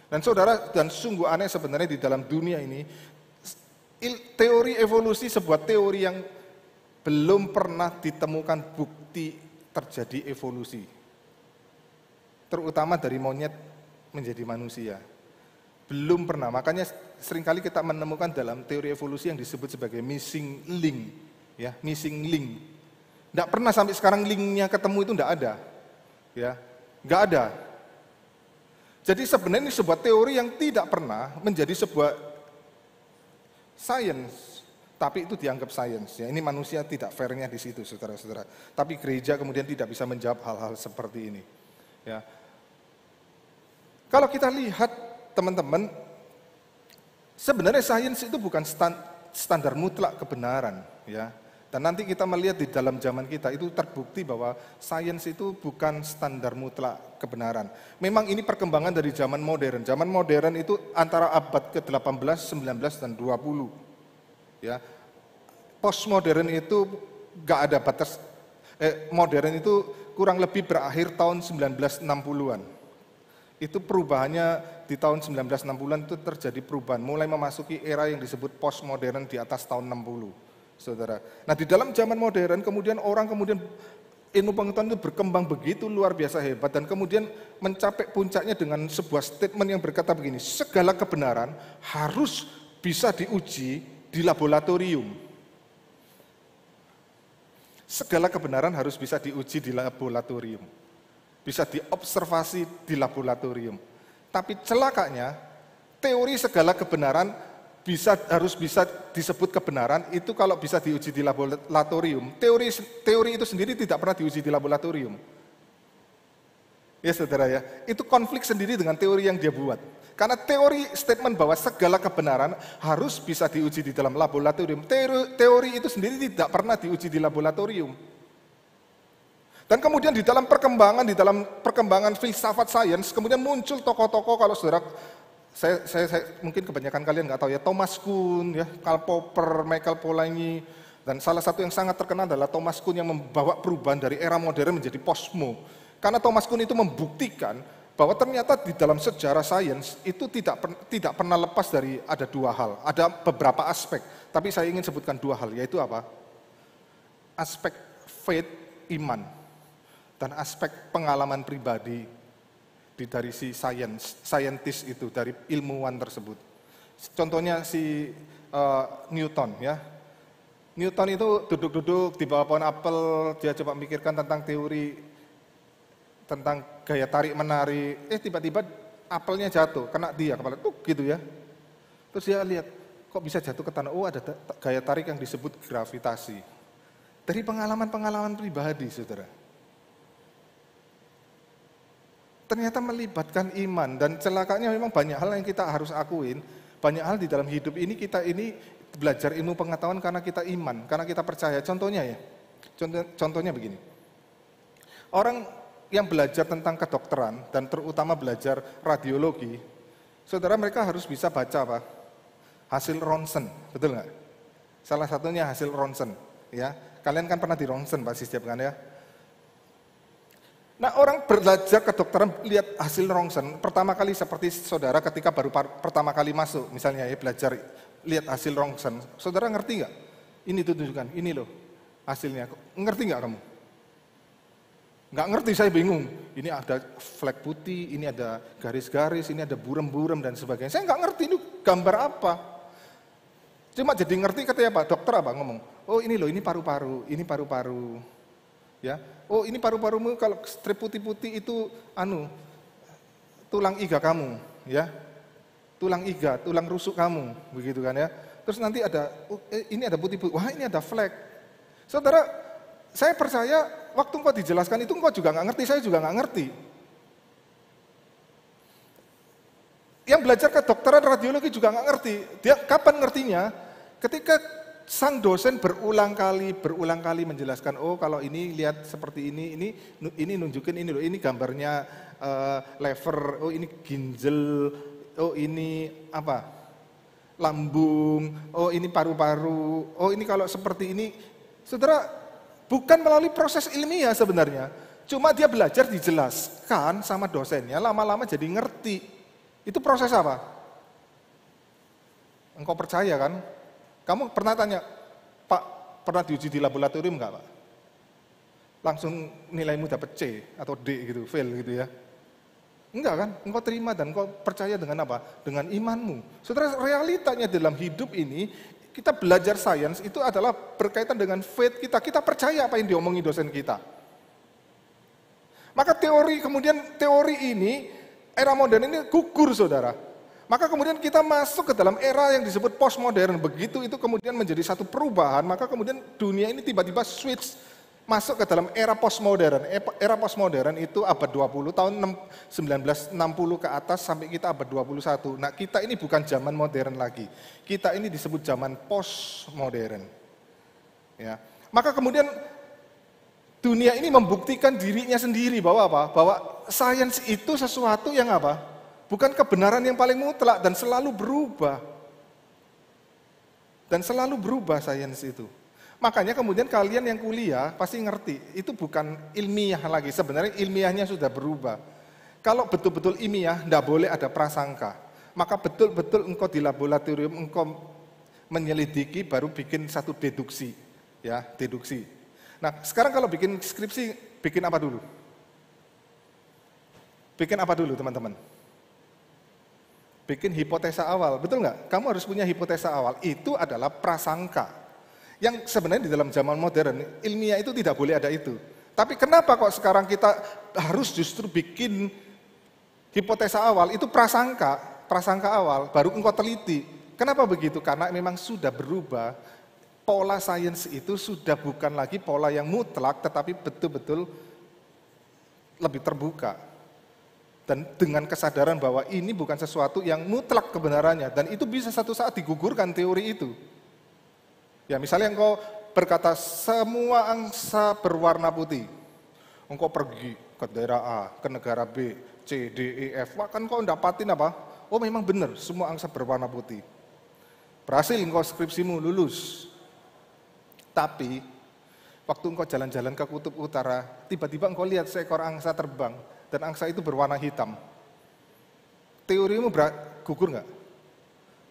Dan saudara, dan sungguh aneh sebenarnya di dalam dunia ini Teori evolusi sebuah teori yang belum pernah ditemukan bukti terjadi evolusi. Terutama dari monyet menjadi manusia. Belum pernah, makanya seringkali kita menemukan dalam teori evolusi yang disebut sebagai missing link. Ya, missing link. Tidak pernah sampai sekarang linknya ketemu itu tidak ada. Ya, nggak ada. Jadi sebenarnya ini sebuah teori yang tidak pernah menjadi sebuah sains, tapi itu dianggap sains. Ya, ini manusia tidak fairnya di situ, saudara-saudara. Tapi gereja kemudian tidak bisa menjawab hal-hal seperti ini. Ya. Kalau kita lihat teman-teman, sebenarnya sains itu bukan standar mutlak kebenaran, ya. Dan nanti kita melihat di dalam zaman kita itu terbukti bahwa sains itu bukan standar mutlak kebenaran. Memang ini perkembangan dari zaman modern. Zaman modern itu antara abad ke-18, 19 dan 20. Ya. Postmodern itu enggak ada batas modern itu kurang lebih berakhir tahun 1960-an. Itu perubahannya di tahun 1960-an itu terjadi perubahan, mulai memasuki era yang disebut postmodern di atas tahun 60. Saudara. Nah, di dalam zaman modern kemudian ilmu pengetahuan itu berkembang begitu luar biasa hebat dan kemudian mencapai puncaknya dengan sebuah statement yang berkata begini, segala kebenaran harus bisa diuji di laboratorium. Segala kebenaran harus bisa diuji di laboratorium. Bisa diobservasi di laboratorium. Tapi celakanya, teori segala kebenaran harus bisa disebut kebenaran itu kalau bisa diuji di laboratorium. Teori itu sendiri tidak pernah diuji di laboratorium. Ya saudara ya, itu konflik sendiri dengan teori yang dia buat. Karena teori statement bahwa segala kebenaran harus bisa diuji di dalam laboratorium. Teori itu sendiri tidak pernah diuji di laboratorium. Dan kemudian di dalam perkembangan filsafat sains, kemudian muncul tokoh-tokoh, kalau saudara, saya mungkin kebanyakan kalian nggak tahu ya, Thomas Kuhn, ya, Karl Popper, Michael Polanyi, dan salah satu yang sangat terkenal adalah Thomas Kuhn yang membawa perubahan dari era modern menjadi posmo. Karena Thomas Kuhn itu membuktikan bahwa ternyata di dalam sejarah sains itu tidak pernah lepas dari ada dua hal, ada beberapa aspek, tapi saya ingin sebutkan dua hal, yaitu apa? Aspek faith, iman, dan aspek pengalaman pribadi dari si saintis itu, dari ilmuwan tersebut. Contohnya si Newton, ya. Newton itu duduk-duduk di bawah pohon apel, dia coba memikirkan tentang teori tentang gaya tarik menarik. Tiba-tiba apelnya jatuh, kena dia kepala, gitu ya. Terus dia lihat, kok bisa jatuh ke tanah? Oh, ada gaya tarik yang disebut gravitasi. Dari pengalaman-pengalaman pribadi, saudara. Ternyata melibatkan iman, dan celakanya memang banyak hal yang kita harus akuin, banyak hal di dalam hidup ini kita ini belajar ilmu pengetahuan karena kita iman, karena kita percaya. Contohnya ya, contohnya begini, orang yang belajar tentang kedokteran dan terutama belajar radiologi, saudara, mereka harus bisa baca apa? Hasil ronsen, betul nggak? Salah satunya hasil ronsen, ya. Kalian kan pernah di ronsen pasti setiap kan ya. Nah, orang belajar kedokteran lihat hasil ronsen pertama kali seperti saudara ketika baru pertama kali masuk, misalnya ya, belajar lihat hasil ronsen, saudara ngerti nggak? Ini tuh tunjukkan, ini loh hasilnya. Ngerti nggak kamu? Nggak ngerti, saya bingung. Ini ada flek putih, ini ada garis-garis, ini ada burem-burem dan sebagainya. Saya nggak ngerti itu gambar apa. Cuma jadi ngerti katanya Pak dokter apa ngomong. Oh ini loh, ini paru-paru, ini paru-paru. Ya, oh ini paru-parumu kalau strip putih-putih itu tulang iga kamu, ya, tulang iga, tulang rusuk kamu, begitu kan ya. Terus nanti ada, ini ada putih-putih, wah ini ada flek. Saudara, saya percaya waktu engkau dijelaskan itu engkau juga nggak ngerti, saya juga nggak ngerti. Yang belajar kedokteran radiologi juga nggak ngerti. Dia kapan ngertinya? Ketika sang dosen berulang kali menjelaskan, oh kalau ini lihat seperti ini nunjukin ini loh, ini gambarnya lever, oh ini ginjal, oh ini apa? Lambung, oh ini paru-paru, oh ini kalau seperti ini. Saudara, bukan melalui proses ilmiah sebenarnya. Cuma dia belajar dijelaskan sama dosennya, lama-lama jadi ngerti. Itu proses apa? Engkau percaya kan? Kamu pernah tanya, Pak, pernah diuji di laboratorium nggak, Pak? Langsung nilaimu dapat C atau D gitu, fail gitu ya. Enggak kan? Engkau terima dan engkau percaya dengan apa? Dengan imanmu. Saudara, realitanya dalam hidup ini, kita belajar sains itu adalah berkaitan dengan faith kita. Kita percaya apa yang diomongi dosen kita. Maka kemudian teori ini, era modern ini gugur, saudara. Maka kemudian kita masuk ke dalam era yang disebut postmodern. Begitu itu kemudian menjadi satu perubahan, maka kemudian dunia ini tiba-tiba switch masuk ke dalam era postmodern. Era postmodern itu abad 20, tahun 1960 ke atas sampai kita abad 21. Nah, kita ini bukan zaman modern lagi. Kita ini disebut zaman postmodern. Ya. Maka kemudian dunia ini membuktikan dirinya sendiri bahwa apa? Bahwa sains itu sesuatu yang apa? Bukan kebenaran yang paling mutlak dan selalu berubah. Dan selalu berubah sains itu. Makanya kemudian kalian yang kuliah pasti ngerti, itu bukan ilmiah lagi. Sebenarnya ilmiahnya sudah berubah. Kalau betul-betul ilmiah, tidak boleh ada prasangka. Maka betul-betul engkau di laboratorium, engkau menyelidiki baru bikin satu deduksi. Ya, deduksi. Nah, sekarang kalau bikin skripsi, bikin apa dulu? Bikin apa dulu, teman-teman? Bikin hipotesa awal, betul nggak? Kamu harus punya hipotesa awal, itu adalah prasangka. Yang sebenarnya di dalam zaman modern, ilmiah itu tidak boleh ada itu. Tapi kenapa kok sekarang kita harus justru bikin hipotesa awal, itu prasangka awal, baru engkau teliti. Kenapa begitu? Karena memang sudah berubah. Pola sains itu sudah bukan lagi pola yang mutlak, tetapi betul-betul lebih terbuka. Dan dengan kesadaran bahwa ini bukan sesuatu yang mutlak kebenarannya, dan itu bisa satu saat digugurkan teori itu. Ya, misalnya engkau berkata semua angsa berwarna putih. Engkau pergi ke daerah A, ke negara B, C, D, E, F, kan kau dapatin apa? Oh, memang benar, semua angsa berwarna putih. Berhasil engkau skripsimu lulus. Tapi, waktu engkau jalan-jalan ke kutub utara, tiba-tiba engkau lihat seekor angsa terbang, dan angsa itu berwarna hitam. Teorimu gugur nggak?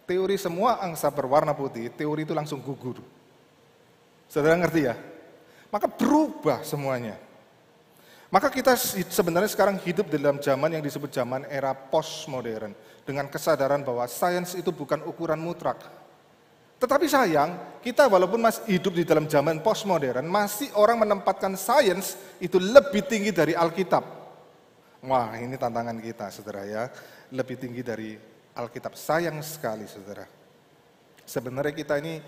Teori semua angsa berwarna putih, teori itu langsung gugur. Saudara ngerti ya? Maka berubah semuanya. Maka kita sebenarnya sekarang hidup dalam zaman yang disebut zaman era postmodern, dengan kesadaran bahwa sains itu bukan ukuran mutlak. Tetapi sayang, kita walaupun masih hidup di dalam zaman postmodern, masih orang menempatkan sains itu lebih tinggi dari Alkitab. Wah, ini tantangan kita, saudara ya. Lebih tinggi dari Alkitab. Sayang sekali, saudara. Sebenarnya kita ini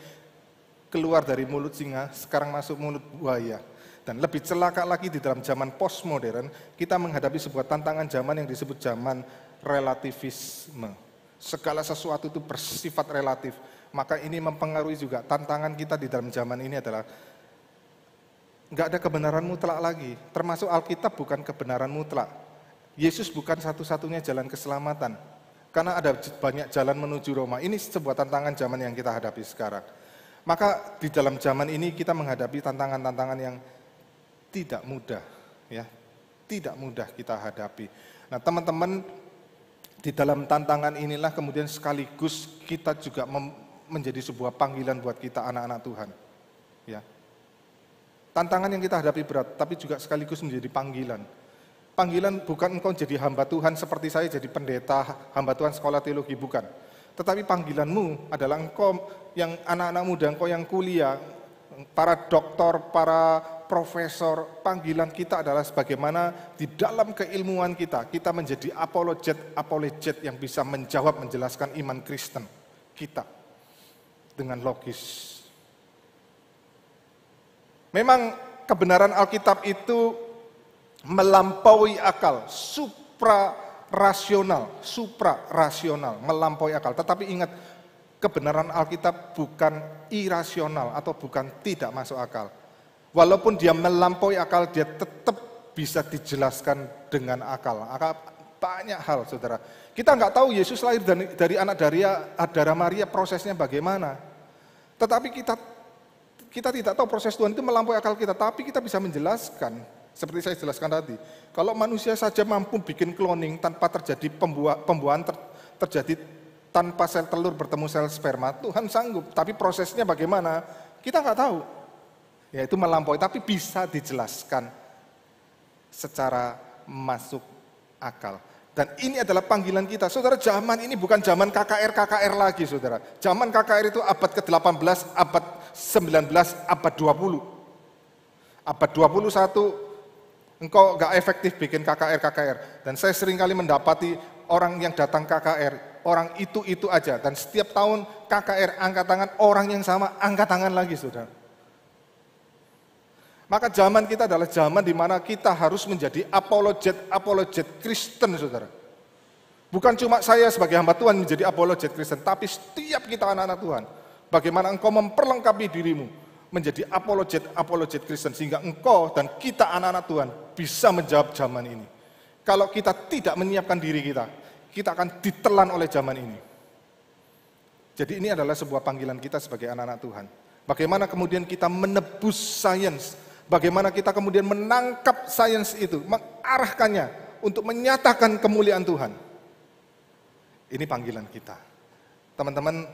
keluar dari mulut singa, sekarang masuk mulut buaya. Dan lebih celaka lagi di dalam zaman postmodern, kita menghadapi sebuah tantangan zaman yang disebut zaman relativisme. Segala sesuatu itu bersifat relatif. Maka ini mempengaruhi juga tantangan kita di dalam zaman ini adalah nggak ada kebenaran mutlak lagi. Termasuk Alkitab bukan kebenaran mutlak. Yesus bukan satu-satunya jalan keselamatan. Karena ada banyak jalan menuju Roma. Ini sebuah tantangan zaman yang kita hadapi sekarang. Maka di dalam zaman ini kita menghadapi tantangan-tantangan yang tidak mudah. Ya, tidak mudah kita hadapi. Nah, teman-teman, di dalam tantangan inilah kemudian sekaligus kita juga menjadi sebuah panggilan buat kita anak-anak Tuhan. Ya. Tantangan yang kita hadapi berat, tapi juga sekaligus menjadi panggilan. Panggilan bukan engkau jadi hamba Tuhan seperti saya jadi pendeta, hamba Tuhan sekolah teologi, bukan. Tetapi panggilanmu adalah engkau yang anak-anak muda, engkau yang kuliah, para doktor, para profesor, panggilan kita adalah sebagaimana di dalam keilmuan kita menjadi apologet yang bisa menjawab, menjelaskan iman Kristen kita dengan logis. Memang kebenaran Alkitab itu melampaui akal, suprarasional, melampaui akal. Tetapi ingat, kebenaran Alkitab bukan irasional atau bukan tidak masuk akal. Walaupun dia melampaui akal, dia tetap bisa dijelaskan dengan akal. Banyak hal, saudara. Kita nggak tahu Yesus lahir dari anak darah Maria, prosesnya bagaimana. Tetapi kita tidak tahu proses Tuhan itu melampaui akal kita, tapi kita bisa menjelaskan, seperti saya jelaskan tadi. Kalau manusia saja mampu bikin cloning tanpa terjadi pembuahan terjadi tanpa sel telur bertemu sel sperma, Tuhan sanggup. Tapi prosesnya bagaimana? Kita nggak tahu. Ya itu melampaui, tapi bisa dijelaskan secara masuk akal. Dan ini adalah panggilan kita. Saudara, zaman ini bukan zaman KKR lagi, saudara. Zaman KKR itu abad ke-18, abad 19, abad 20. Abad 21, engkau nggak efektif bikin KKR. Dan saya seringkali mendapati orang yang datang KKR, orang itu aja. Dan setiap tahun KKR angkat tangan, orang yang sama angkat tangan lagi, saudara. Maka zaman kita adalah zaman di mana kita harus menjadi apologet Kristen, saudara. Bukan cuma saya sebagai hamba Tuhan menjadi apologet Kristen, tapi setiap kita anak-anak Tuhan. Bagaimana engkau memperlengkapi dirimu menjadi apologet Kristen, sehingga engkau dan kita anak-anak Tuhan bisa menjawab zaman ini. Kalau kita tidak menyiapkan diri kita akan ditelan oleh zaman ini. Jadi ini adalah sebuah panggilan kita sebagai anak-anak Tuhan. Bagaimana kemudian kita menebus sains, bagaimana kita kemudian menangkap sains itu, mengarahkannya untuk menyatakan kemuliaan Tuhan. Ini panggilan kita. Teman-teman,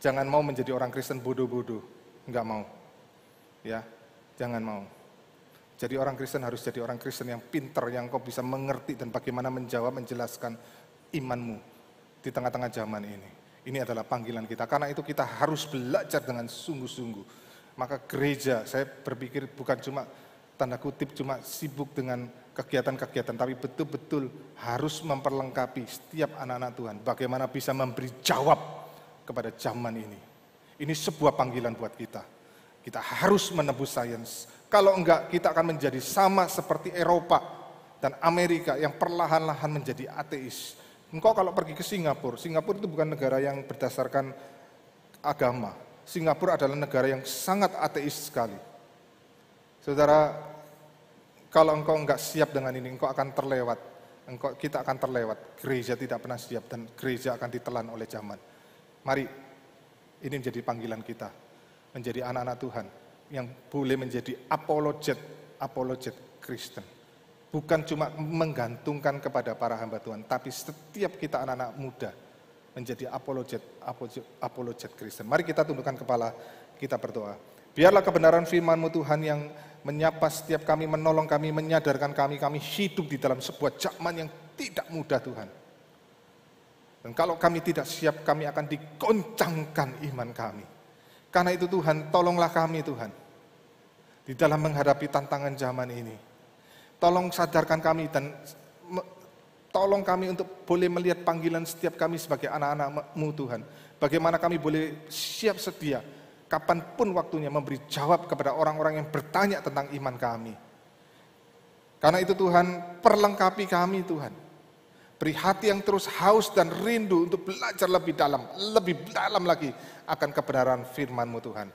jangan mau menjadi orang Kristen bodoh-bodoh, enggak mau. Ya, jangan mau. Jadi orang Kristen harus jadi orang Kristen yang pintar, yang kau bisa mengerti dan bagaimana menjawab, menjelaskan imanmu di tengah-tengah zaman ini. Ini adalah panggilan kita, karena itu kita harus belajar dengan sungguh-sungguh. Maka gereja, saya berpikir bukan cuma tanda kutip cuma sibuk dengan kegiatan-kegiatan, tapi betul-betul harus memperlengkapi setiap anak-anak Tuhan. Bagaimana bisa memberi jawab kepada zaman ini. Ini sebuah panggilan buat kita. Kita harus menebus sains. Kalau enggak, kita akan menjadi sama seperti Eropa dan Amerika yang perlahan-lahan menjadi ateis. Engkau kalau pergi ke Singapura itu bukan negara yang berdasarkan agama. Singapura adalah negara yang sangat ateis sekali. Saudara, kalau engkau enggak siap dengan ini, engkau akan terlewat. Kita akan terlewat. Gereja tidak pernah siap dan gereja akan ditelan oleh zaman. Mari, ini menjadi panggilan kita. Menjadi anak-anak Tuhan yang boleh menjadi apologet Kristen. Bukan cuma menggantungkan kepada para hamba Tuhan, tapi setiap kita anak-anak muda menjadi apologet Kristen. Mari kita tundukkan kepala, kita berdoa. Biarlah kebenaran firman-Mu Tuhan yang menyapa setiap kami, menolong kami, menyadarkan kami hidup di dalam sebuah zaman yang tidak mudah, Tuhan. Dan kalau kami tidak siap, kami akan digoncangkan iman kami. Karena itu Tuhan, tolonglah kami Tuhan, di dalam menghadapi tantangan zaman ini. Tolong sadarkan kami dan tolong kami untuk boleh melihat panggilan setiap kami sebagai anak-anak-Mu Tuhan. Bagaimana kami boleh siap sedia, kapanpun waktunya memberi jawab kepada orang-orang yang bertanya tentang iman kami. Karena itu Tuhan, perlengkapi kami Tuhan. Beri hati yang terus haus dan rindu untuk belajar lebih dalam lagi akan kebenaran firman-Mu Tuhan.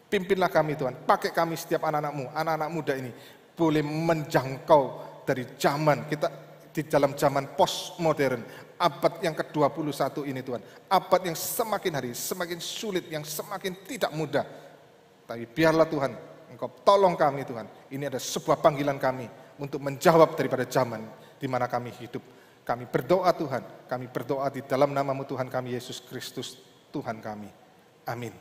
Pimpinlah kami Tuhan, pakai kami setiap anak-anak-Mu, anak-anak muda ini boleh menjangkau dari zaman kita di dalam zaman postmodern, abad yang ke-21 ini Tuhan. Abad yang semakin hari semakin sulit, yang semakin tidak mudah. Tapi biarlah Tuhan, Engkau tolong kami Tuhan. Ini ada sebuah panggilan kami untuk menjawab daripada zaman di mana kami hidup. Kami berdoa Tuhan, kami berdoa di dalam nama-Mu Tuhan kami Yesus Kristus, Tuhan kami. Amin.